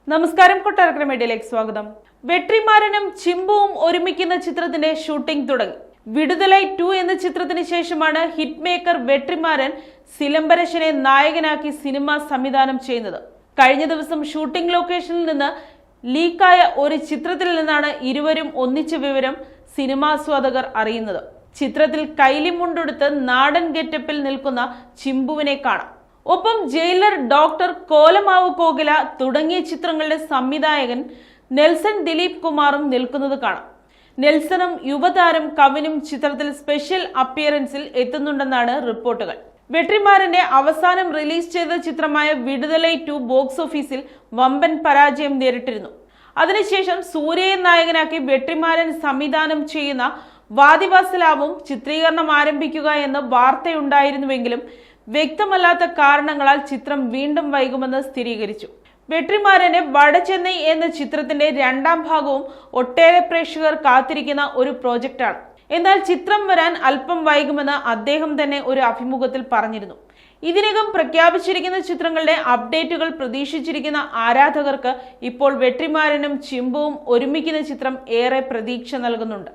നമസ്കാരം, കൊട്ടാരക്കര മീഡിയയിലേക്ക് സ്വാഗതം. വെട്രിമാരനും ചിമ്പുവും ഒരുമിക്കുന്ന ചിത്രത്തിന്റെ ഷൂട്ടിംഗ് തുടങ്ങി. വിടുതലൈ 2 എന്ന ചിത്രത്തിന് ശേഷമാണ് ഹിറ്റ് മേക്കർ വെട്രിമാരൻ സിലംബരശനെ നായകനാക്കി സിനിമ സംവിധാനം ചെയ്യുന്നത്. കഴിഞ്ഞ ദിവസം ഷൂട്ടിംഗ് ലൊക്കേഷനിൽ നിന്ന് ലീക്കായ ഒരു ചിത്രത്തിൽ നിന്നാണ് ഇരുവരും ഒന്നിച്ച വിവരം സിനിമാസ്വാദകർ അറിയുന്നത്. ചിത്രത്തിൽ കൈലിമുണ്ടെടുത്ത് നാടൻ ഗെറ്റപ്പിൽ നിൽക്കുന്ന ചിമ്പുവിനെ കാണാം. ഒപ്പം ജയിലർ, ഡോക്ടർ, കോലമാവ് കോകില തുടങ്ങിയ ചിത്രങ്ങളുടെ സംവിധായകൻ നെൽസൺ ദിലീപ് കുമാറും നിൽക്കുന്നത് കാണാം. നെൽസണും യുവതാരം കവിനും ചിത്രത്തിൽ സ്പെഷ്യൽ അപ്പിയറൻസിൽ എത്തുന്നുണ്ടെന്നാണ് റിപ്പോർട്ടുകൾ. വെട്രിമാരന്റെ അവസാനം റിലീസ് ചെയ്ത ചിത്രമായ വിടുതലൈ 2 ബോക്സ് ഓഫീസിൽ വമ്പൻ പരാജയം നേരിട്ടിരുന്നു. അതിനുശേഷം സൂര്യയെ നായകനാക്കി വെട്രിമാരൻ സംവിധാനം ചെയ്യുന്ന വാദിവാസലാവും ചിത്രീകരണം ആരംഭിക്കുക എന്ന വാർത്തയുണ്ടായിരുന്നുവെങ്കിലും വ്യക്തമല്ലാത്ത കാരണങ്ങളാൽ ചിത്രം വീണ്ടും വൈകുമെന്ന് സ്ഥിരീകരിച്ചു. വെട്രിമാരന്റെ വടചെന്നൈ എന്ന ചിത്രത്തിന്റെ 2ാം ഭാഗവും ഒട്ടേറെ പ്രേക്ഷകർ കാത്തിരിക്കുന്ന ഒരു പ്രോജക്റ്റാണ്. എന്നാൽ ചിത്രം വരാൻ അല്പം വൈകുമെന്ന് അദ്ദേഹം തന്നെ ഒരു അഭിമുഖത്തിൽ പറഞ്ഞിരുന്നു. ഇതിനകം പ്രഖ്യാപിച്ചിരിക്കുന്ന ചിത്രങ്ങളുടെ അപ്ഡേറ്റുകൾ പ്രതീക്ഷിച്ചിരിക്കുന്ന ആരാധകർക്ക് ഇപ്പോൾ വെട്രിമാരനും ചിമ്പുവും ഒരുമിക്കുന്ന ചിത്രം ഏറെ പ്രതീക്ഷ നൽകുന്നുണ്ട്.